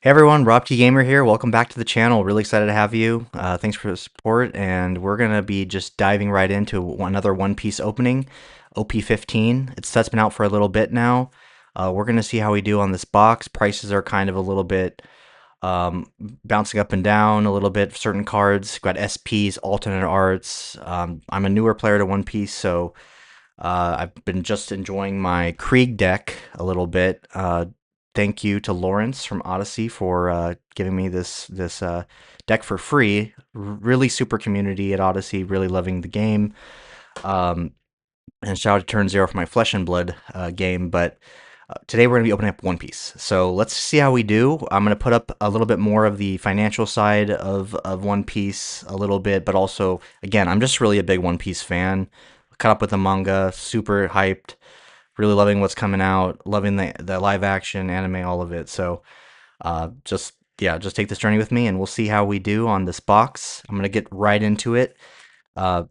Hey everyone, Rob T Gamer here. Welcome back to the channel. Really excited to have you. Thanks for the support, and we're gonna be just diving right into another One Piece opening, OP-15. That's been out for a little bit now. We're gonna see how we do on this box. Prices are kind of a little bit bouncing up and down a little bit for certain cards. Got SPs, alternate arts. I'm a newer player to One Piece, so I've been just enjoying my Krieg deck a little bit. Thank you to Lawrence from Odyssey for giving me this deck for free. Really super community at Odyssey, really loving the game. Um, and shout out to Turn Zero for my Flesh and Blood game. But today we're going to be opening up One Piece. So let's see how we do. I'm going to put up a little bit more of the financial side of One Piece a little bit, but also, again, I'm just really a big One Piece fan. Caught up with the manga, super hyped, really loving what's coming out, loving the live action, anime, all of it. So just take this journey with me, and we'll see how we do on this box. I'm gonna get right into it. Uh,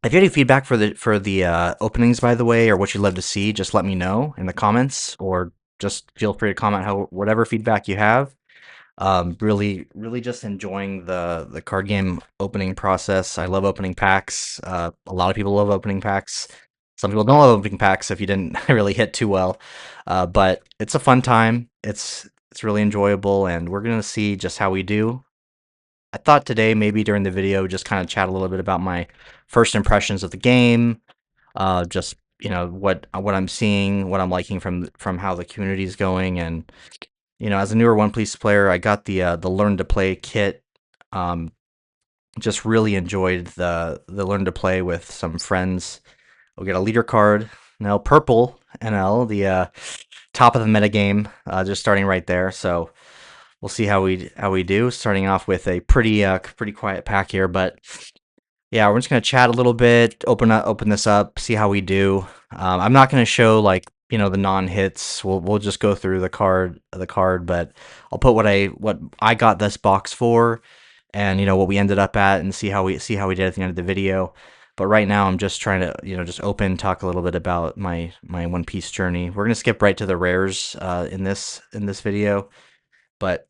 if you have any feedback for the openings, by the way, or what you'd love to see, just let me know in the comments, or just feel free to comment how whatever feedback you have. Really just enjoying the card game opening process. I love opening packs. A lot of people love opening packs. Some people don't love opening packs if you didn't really hit too well. But it's a fun time. It's really enjoyable, and we're gonna see just how we do. I thought today maybe during the video just kind of chat a little bit about my first impressions of the game. Just what I'm seeing, what I'm liking from how the community is going, and as a newer One Piece player, I got the Learn to Play kit. Um, just really enjoyed the Learn to Play with some friends. We'll get a leader card. Now purple NL, the top of the meta game, just starting right there. So we'll see how we do. Starting off with a pretty quiet pack here, but yeah, we're just gonna chat a little bit, open this up, see how we do. I'm not gonna show like the non-hits. We'll just go through the card, but I'll put what I got this box for, and what we ended up at, and see how we did at the end of the video. But right now, I'm just trying to just talk a little bit about my One Piece journey. We're gonna skip right to the rares in this video, but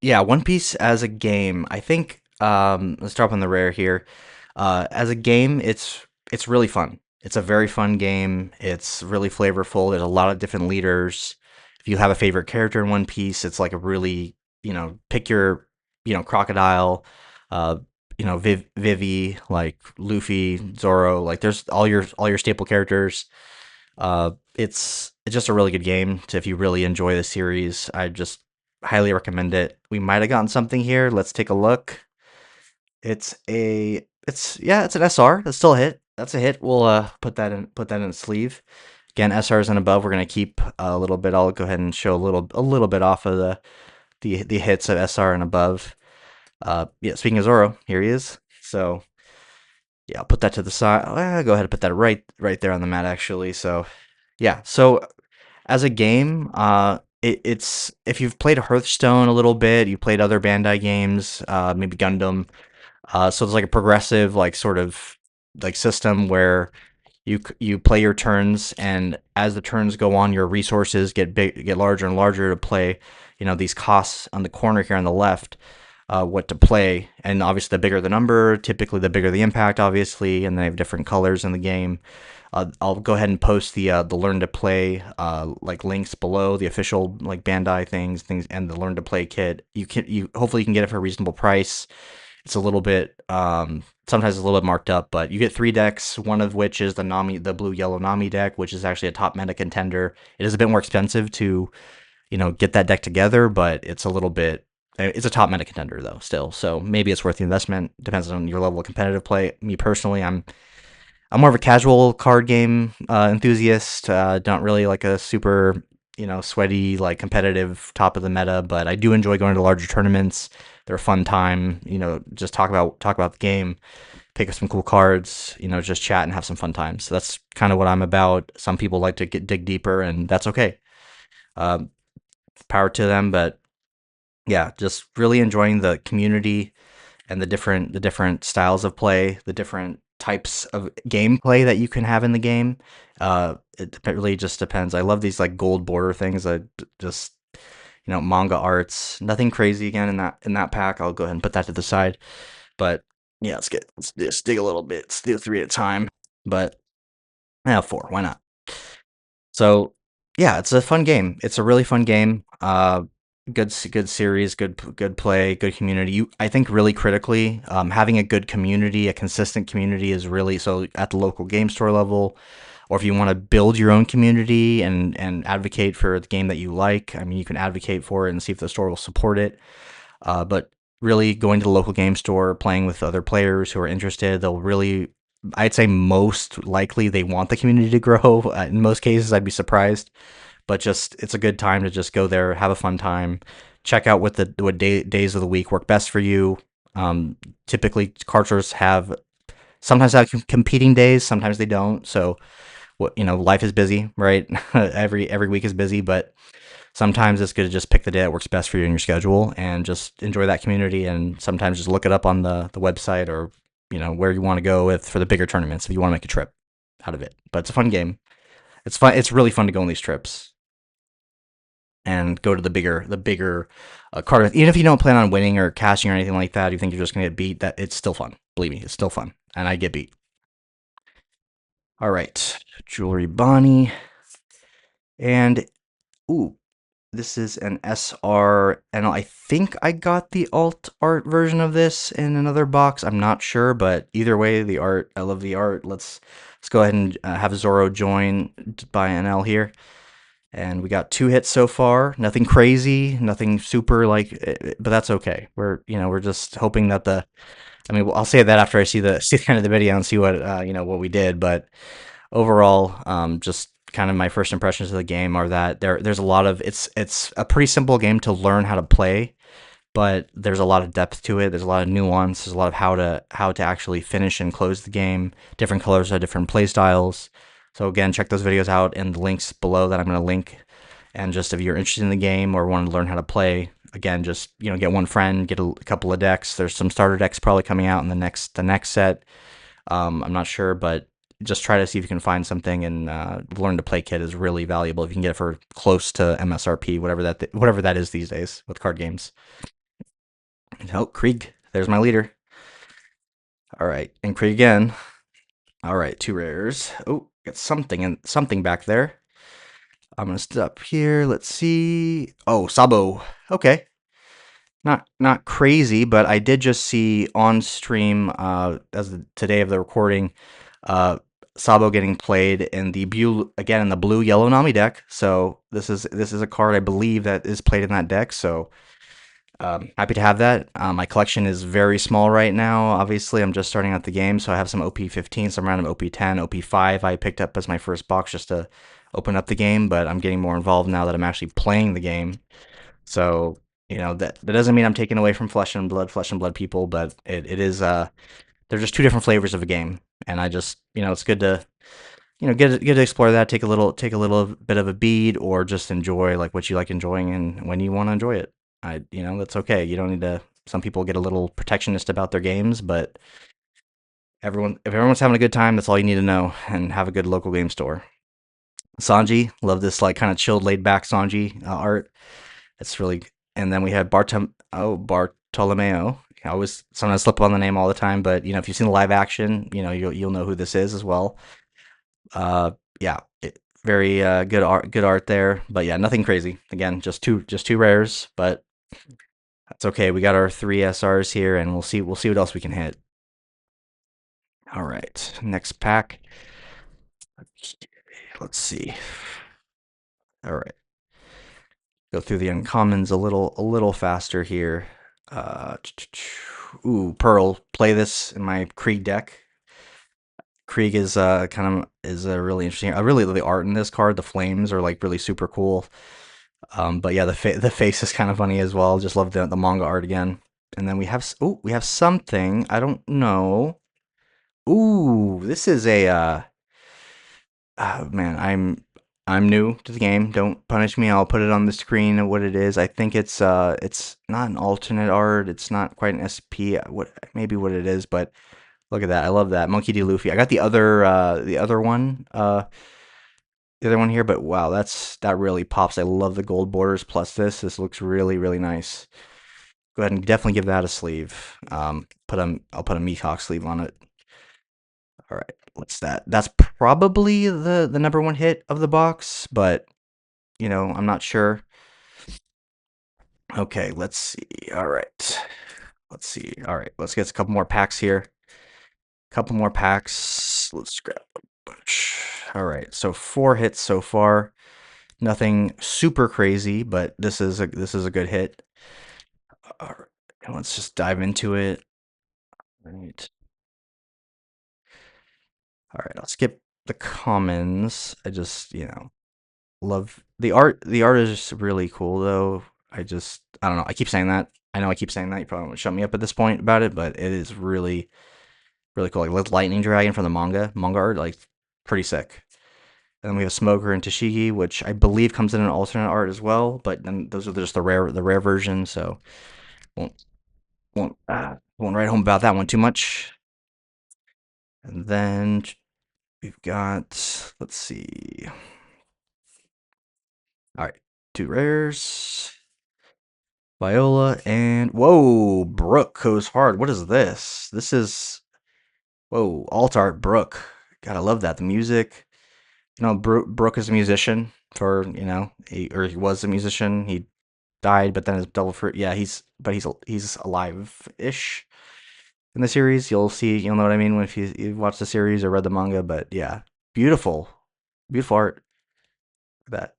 yeah, One Piece as a game, I think. Let's start on the rare here. As a game, it's really fun. It's a very fun game. It's really flavorful. There's a lot of different leaders. If you have a favorite character in One Piece, it's like a really pick your Crocodile, uh, Vivi, like Luffy, Zoro. Like there's all your staple characters. It's just a really good game. If you really enjoy the series, I just highly recommend it. We might have gotten something here. Let's take a look. It's an SR. That's still a hit. That's a hit. We'll put that in the sleeve. Again, SRs and above. We're gonna keep a little bit. I'll go ahead and show a little bit off of the hits of SR and above. Yeah. Speaking of Zoro, here he is. So yeah, I'll put that to the side. Go ahead and put that right there on the mat actually. So yeah. So as a game, it's if you've played Hearthstone a little bit, you played other Bandai games, maybe Gundam. So there's like a progressive, like sort of like system where you play your turns, and as the turns go on, your resources get larger and larger to play. These costs on the corner here on the left, what to play, and obviously the bigger the number, typically the bigger the impact, obviously, and they have different colors in the game. I'll go ahead and post the Learn to Play like links below the official like Bandai things and the Learn to Play kit. You hopefully you can get it for a reasonable price. It's a little bit sometimes it's a little bit marked up, but you get 3 decks, one of which is the blue yellow Nami deck, which is actually a top meta contender. It is a bit more expensive to get that deck together, but it's a top meta contender though still. So maybe it's worth the investment. Depends on your level of competitive play. Me personally, I'm more of a casual card game enthusiast. Not really like a super, sweaty, like competitive top of the meta, but I do enjoy going to larger tournaments. They're a fun time. Just talk about the game, pick up some cool cards. Just chat and have some fun times. So that's kind of what I'm about. Some people like to dig deeper, and that's okay. Um, Power to them, but yeah, just really enjoying the community and the different styles of play, the different types of gameplay that you can have in the game. It really just depends. I love these like gold border things. I just manga arts. Nothing crazy again in that pack. I'll go ahead and put that to the side. But yeah, let's just dig a little bit. Let's do three at a time. But yeah, four. Why not? So yeah, it's a fun game. It's a really fun game. Good series, good play, good community. I think really critically, having a good community, a consistent community is really so at the local game store level, or if you want to build your own community and advocate for the game that you like. I mean, you can advocate for it and see if the store will support it. But really going to the local game store, playing with other players who are interested, they'll really, I'd say most likely they want the community to grow. In most cases, I'd be surprised, but just it's a good time to just go there, have a fun time, check out what days of the week work best for you. Typically, card stores have sometimes have competing days, sometimes they don't. So, life is busy, right? Every week is busy, but sometimes it's good to just pick the day that works best for you in your schedule and just enjoy that community. And sometimes just look it up on the website or where you want to go with for the bigger tournaments if you want to make a trip out of it. But it's a fun game. It's fun. It's really fun to go on these trips and go to the bigger card. Even if you don't plan on winning or cashing or anything like that, you think you're just gonna get beat. That it's still fun. Believe me, it's still fun. And I get beat. All right, Jewelry Bonnie, and ooh, this is an SR, and I think I got the alt art version of this in another box. I'm not sure, but either way, the art. I love the art. Let's go ahead and have Zoro join by NL here. And we got 2 hits so far. Nothing crazy, nothing super like, but that's okay. We're just hoping that the. I mean, I'll say that after I see the see the end of the video and see what we did. But overall, just kind of my first impressions of the game are that there's a lot of it's a pretty simple game to learn how to play, but there's a lot of depth to it. There's a lot of nuance. There's a lot of how to actually finish and close the game. Different colors have different play styles. So again, check those videos out and the links below that I'm going to link. And just if you're interested in the game or want to learn how to play, again, just get one friend, get a couple of decks. There's some starter decks probably coming out in the next set. I'm not sure, but just try to see if you can find something and learn to play kit is really valuable if you can get it for close to MSRP, whatever that is these days with card games. Oh, Krieg, there's my leader. All right, and Krieg again. All right, 2 rares. Oh, got something back there. I'm gonna stop here. Let's see. Oh, Sabo. Okay, not crazy, but I did just see on stream today of the recording, uh, Sabo getting played in the blue yellow Nami deck. So this is a card I believe that is played in that deck. So happy to have that. My collection is very small right now. Obviously, I'm just starting out the game, so I have some OP-15, some random OP-10, OP-5 I picked up as my first box just to open up the game. But I'm getting more involved now that I'm actually playing the game. So that doesn't mean I'm taking away from Flesh and Blood people, but it is they're just two different flavors of a game, and I just it's good to get to explore that, take a little bit of a bead, or just enjoy like what you like enjoying and when you want to enjoy it. That's okay. You don't need to. Some people get a little protectionist about their games, but if everyone's having a good time, that's all you need to know, and have a good local game store. Sanji, love this like kind of chilled, laid back Sanji art. It's really. And then we had Bartolomeo. I always sometimes slip on the name all the time, but if you've seen the live action, you'll know who this is as well. Uh, yeah, very good art there. But yeah, nothing crazy. Again, just two rares, but that's okay. We got our 3 SRs here, and we'll see what else we can hit. All right, next pack. Let's see. All right, go through the uncommons a little faster here. Uh, ooh, Pearl. Play this in my Krieg deck. Krieg is kind of is a really interesting. I really love the art in this card. The flames are like really super cool. But yeah, the face is kind of funny as well. Just love the manga art again. And then we have something I don't know. Ooh, this is a man. I'm new to the game. Don't punish me. I'll put it on the screen of what it is. I think it's not an alternate art. It's not quite an SP. Maybe what it is, but look at that. I love that Monkey D. Luffy. I got the other one. the other one here, but wow, that really pops. I love the gold borders plus this. This looks really, really nice. Go ahead and definitely give that a sleeve. I'll put a Meathawk sleeve on it. All right, what's that? That's probably the number one hit of the box, but I'm not sure. Okay, let's see. All right, let's see. All right, let's get a couple more packs here. Couple more packs. Let's grab a bunch. All right, so 4 hits so far. Nothing super crazy, but this is a good hit. All right, and let's just dive into it. All right. All right, I'll skip the commons. I just, love the art. The art is really cool though. I don't know. I keep saying that. I know I keep saying that. You probably won't shut me up at this point about it, but it is really, really cool. Like Lightning Dragon from the manga art, like pretty sick. And then we have Smoker and Tashigi, which I believe comes in an alternate art as well. But then those are just the rare version, so won't won't write home about that one too much. And then we've got, let's see. All right, 2 rares. Viola and whoa, Brooke goes hard. What is this? This is whoa, alt art Brooke. Gotta love that. The music. Brooke is a musician for he was a musician. He died, but then his double fruit. Yeah, he's alive-ish in the series. You'll know what I mean when if you watch the series or read the manga. But yeah, beautiful, beautiful art. That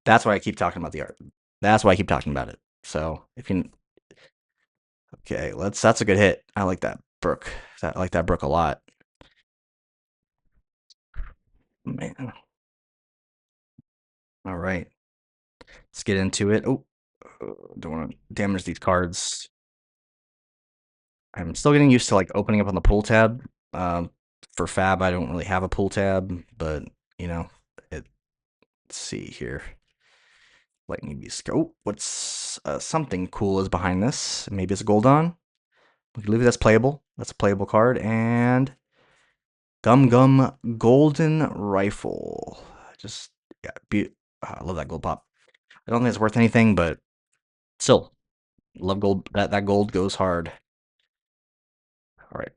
that's why I keep talking about the art. That's why I keep talking about it. So if you okay, that's a good hit. I like that Brook. I like that Brook a lot. Man. All right. Let's get into it. Oh, don't want to damage these cards. I'm still getting used to like opening up on the pool tab. For Fab, I don't really have a pool tab, but you know, it, let's see here. Lightning Beast. Oh, what's something cool is behind this? Maybe it's a Goldon. I believe that's playable. That's a playable card. And Gum Gum Golden Rifle. Just yeah, I love that gold pop. I don't think it's worth anything, but still, love gold. That gold goes hard. All right,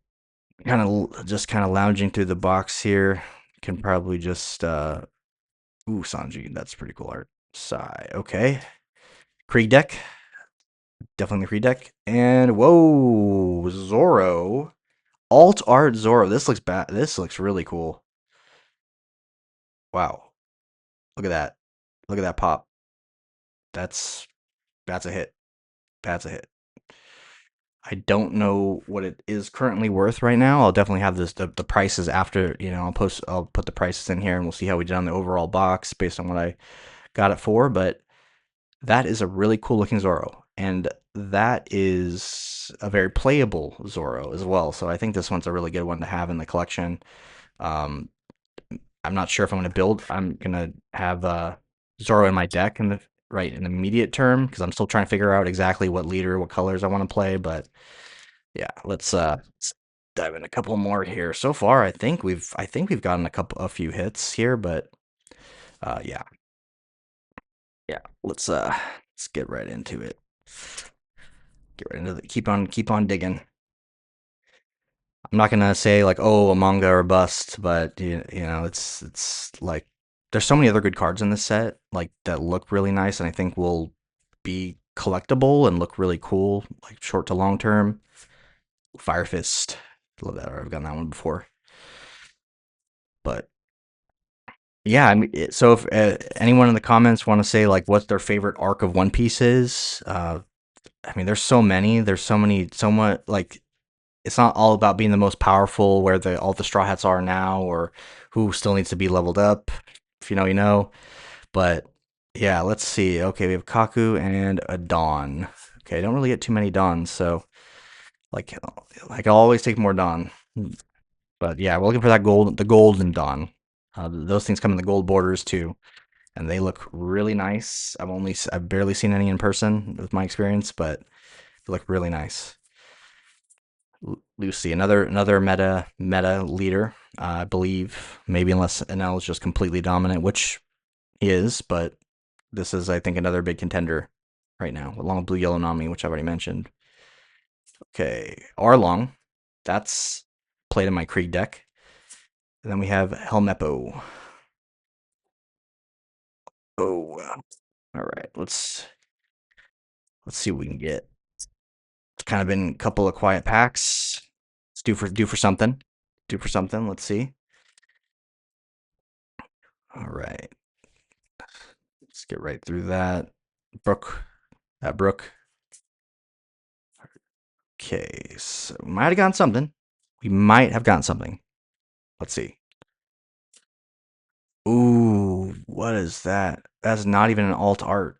kind of lounging through the box here. Can probably just ooh, Sanji. That's pretty cool art. Sai. Okay. Krieg deck. Definitely the Krieg deck. And whoa, Zoro. Alt art Zoro. This looks bad. This looks really cool. Wow. Look at that. Look at that pop. That's that's a hit. That's a hit. I don't know what it is currently worth right now. I'll definitely have the prices after, I'll put the prices in here and we'll see how we did on the overall box based on what I got it for, but that is a really cool looking Zoro. And that is a very playable Zoro as well. So I think this one's a really good one to have in the collection. Um, I'm not sure if I'm going to build. I'm going to have Zoro in my deck in the immediate term because I'm still trying to figure out exactly what leader, what colors I want to play. But yeah, let's dive in a couple more here. So far, I think we've gotten a few hits here, but yeah, yeah. Let's get right into it. Get right into the keep on digging. I'm not gonna say like, oh, a manga or bust, but it's like there's so many other good cards in this set, like that look really nice, and I think will be collectible and look really cool, like short to long term. Fire Fist, love that. I've gotten that one before, but yeah, I mean, so if anyone in the comments want to say like what their favorite arc of One Piece is, I mean, there's so many, so much like it's not all about being the most powerful where all the straw hats are now or who still needs to be leveled up. If you know, you know. But yeah, let's see. Okay, we have Kaku and a Dawn. Okay, I don't really get too many Dawns, so like I'll always take more Dawn. But yeah, we're looking for the golden Dawn. Those things come in the gold borders too, and they look really nice. I've barely seen any in person with my experience, but they look really nice. Lucy, another meta leader, I believe. Maybe unless NL is just completely dominant, which he is, but this is, I think, another big contender right now, along with Blue Yellow Nami, which I've already mentioned. Okay, Arlong, that's played in my Krieg deck. And then we have Helmeppo. Oh, all right. Let's see what we can get. It's kind of been a couple of quiet packs. Let's do for something. Do for something. Let's see. All right. Let's get right through that. Brook. Brook. Okay. So we might have gotten something. We might have gotten something. Let's see. Ooh, what is that? That's not even an alt art.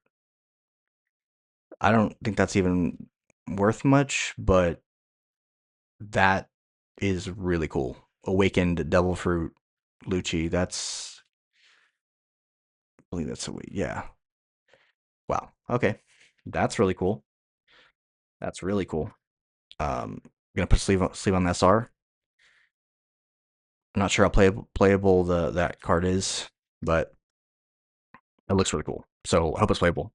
I don't think that's even worth much, but that is really cool. Awakened Devil Fruit Lucci. I believe that's a yeah. Wow. Okay, that's really cool. That's really cool. Gonna put sleeve on the SR. I'm not sure how playable that card is, but it looks really cool. So I hope it's playable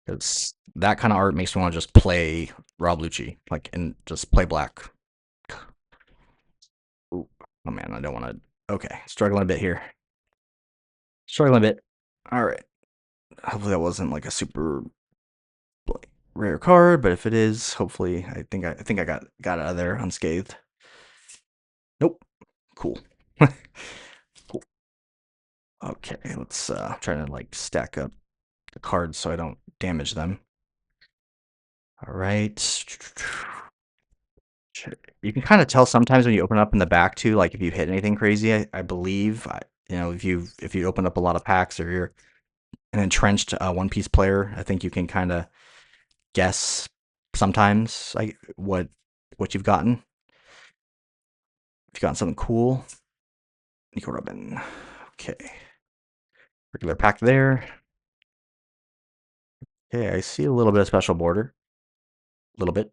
because that kind of art makes me want to just play Rob Lucci, like, and just play black. Ooh, oh man, I don't want to. Okay, struggling a bit here. Struggling a bit. All right. Hopefully that wasn't like a super like, rare card, but if it is, hopefully I think I got out of there unscathed. Nope. Cool. Cool. Okay, let's try to like stack up the cards so I don't damage them. All right. You can kind of tell sometimes when you open up in the back too, like if you hit anything crazy. I believe, if you open up a lot of packs or you're an entrenched One Piece player, I think you can kind of guess sometimes like what you've gotten. If you've gotten something cool, Nico Robin. Okay, regular pack there. Okay, I see a little bit of special border. A little bit.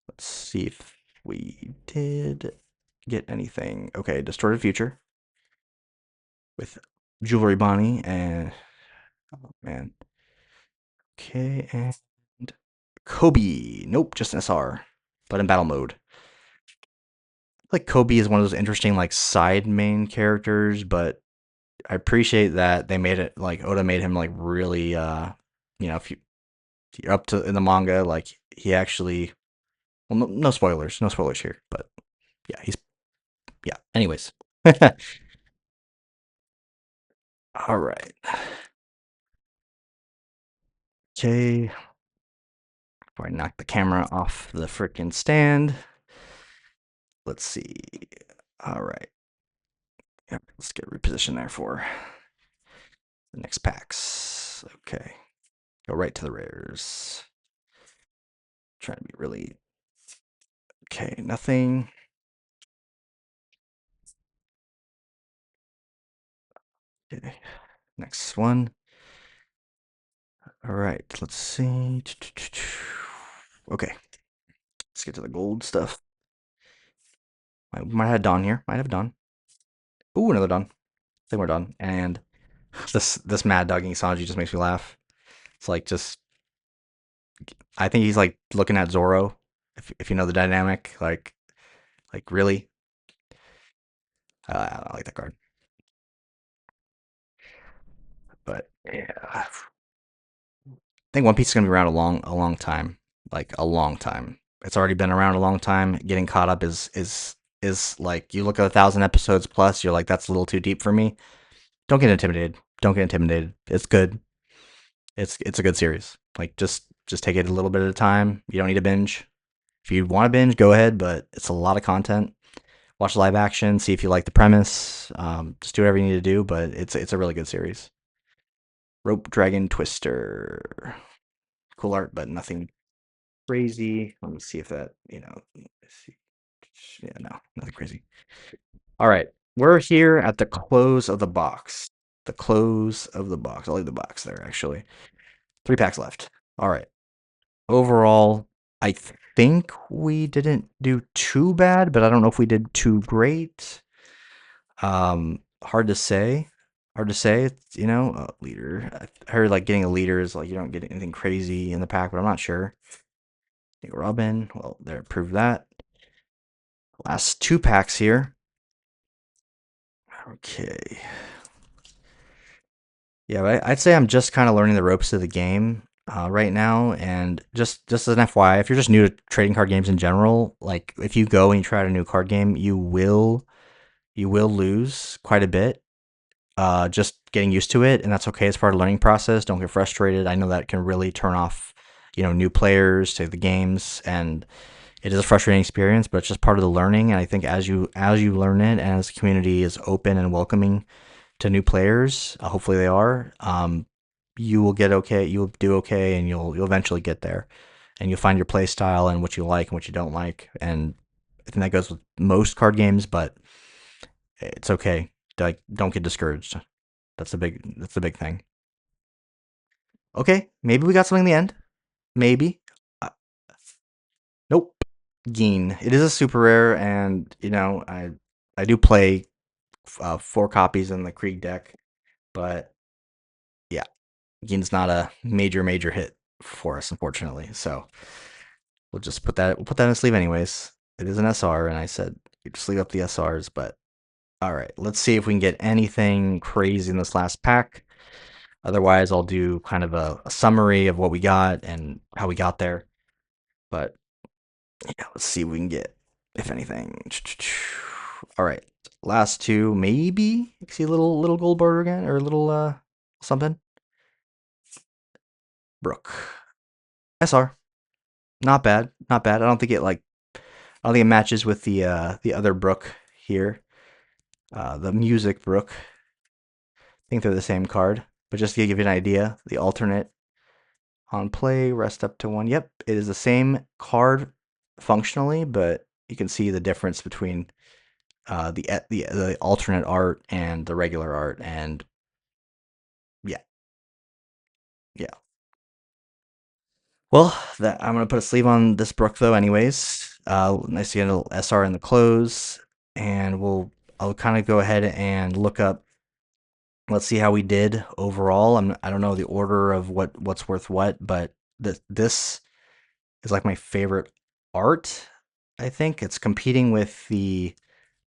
Let's see if we did get anything. Okay, Distorted Future with Jewelry Bonnie and oh man. Okay, and Kobe. Nope, just an SR, but in battle mode. Like Kobe is one of those interesting like side main characters, but I appreciate that they made it like Oda made him like really if you're up to in the manga, like he actually well no spoilers, no spoilers here, but yeah, he's yeah. Anyways. All right. Okay. Before I knock the camera off the freaking stand. Let's see. All right. Yep, let's get repositioned there for the next packs. Okay. Go right to the rares. Trying to be really okay, nothing. Okay. Next one. All right, let's see. Okay, let's get to the gold stuff. Might have Dawn here. Might have Dawn. Ooh, another Dawn. I think we're done. And this mad dogging Sanji just makes me laugh. It's like just I think he's like looking at Zoro, if you know the dynamic. Like really, I don't like that card. But yeah, I think One Piece is gonna be around a long time, like a long time. It's already been around a long time. Getting caught up is like you look at 1,000 episodes plus, you're like that's a little too deep for me. Don't get intimidated. Don't get intimidated. It's good. It's a good series. Like just take it a little bit at a time. You don't need to binge. If you want to binge, go ahead, but it's a lot of content. Watch live action, see if you like the premise. Just do whatever you need to do, but it's a really good series. Rope Dragon Twister, cool art, but nothing crazy. Let me see if that see. Yeah, no, nothing crazy. All right, we're here at the close of the box. The close of the box. I'll leave the box there. Actually, 3 packs left. All right. Overall, I think we didn't do too bad, but I don't know if we did too great. Hard to say. Hard to say. It's, leader. I heard like getting a leader is like you don't get anything crazy in the pack, but I'm not sure. Think Robin. Well, there, prove that. Last two packs here. Okay. Yeah, I'd say I'm just kind of learning the ropes of the game right now, and just as an FYI, if you're just new to trading card games in general, like if you go and you try out a new card game, you will lose quite a bit. Just getting used to it, and that's okay. It's part of the learning process. Don't get frustrated. I know that can really turn off, new players to the games, and it is a frustrating experience, but it's just part of the learning. And I think as you learn it, and as the community is open and welcoming to new players, hopefully they are, you will get okay. You will do okay, and you'll eventually get there, and you'll find your play style and what you like and what you don't like. And I think that goes with most card games, but it's okay. Like, don't get discouraged. That's the big thing. Okay, maybe we got something in the end. Maybe. Uh, nope. Geen. It is a super rare, and I do play four copies in the Krieg deck, but yeah, Geen's not a major hit for us, unfortunately. So we'll put that in the sleeve anyways. It is an SR, and I said you just leave up the SRs, but all right, let's see if we can get anything crazy in this last pack. Otherwise, I'll do kind of a summary of what we got and how we got there. But yeah, let's see what we can get, if anything. All right, last two, maybe. You can see a little gold border again, or a little something. Brook SR, not bad, not bad. I don't think it matches with the other Brook here, the music Brook. I think they're the same card, but just to give you an idea, the alternate on play, rest up to one. Yep, it is the same card functionally, but you can see the difference between the alternate art and the regular art, and yeah, yeah. Well, that I'm gonna put a sleeve on this Brook though, anyways. Nice to get a little SR in the close, and I'll kind of go ahead and look up. Let's see how we did overall. I don't know the order of what's worth what, but this is like my favorite art. I think it's competing with the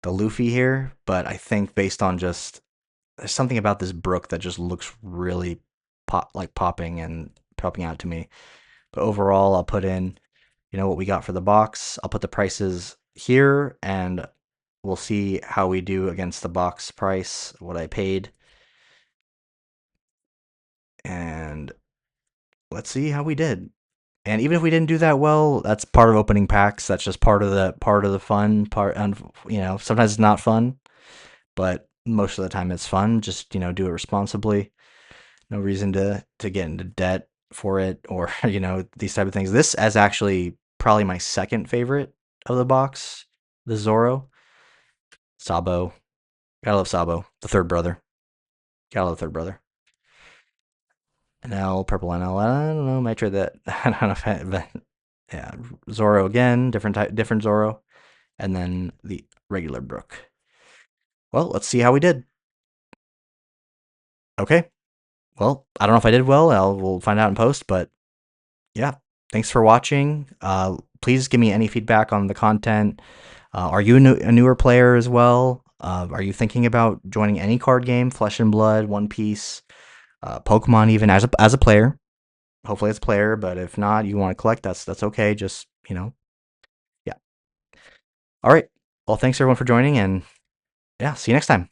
Luffy here, but I think based on just there's something about this Brook that just looks really popping out to me. But overall, I'll put in what we got for the box. I'll put the prices here, and we'll see how we do against the box price, what I paid, and let's see how we did. And even if we didn't do that well, that's part of opening packs. That's just part of the fun part. And sometimes it's not fun, but most of the time it's fun. Just do it responsibly. No reason to get into debt for it, or these type of things. This is actually probably my second favorite of the box. The Zoro, Sabo. Gotta love Sabo, the third brother. Gotta love the third brother. NL, purple NL. I don't know. Might trade that. I don't know but yeah, Zoro again, different type, different Zoro, and then the regular Brook. Well, let's see how we did. Okay. Well, I don't know if I did well. We'll find out in post, but yeah, thanks for watching. Please give me any feedback on the content. Are you a newer player as well? Are you thinking about joining any card game, Flesh and Blood, One Piece, Pokemon, even as a player? Hopefully, as a player, but if not, you want to collect. That's okay. Just yeah. All right. Well, thanks everyone for joining, and yeah, see you next time.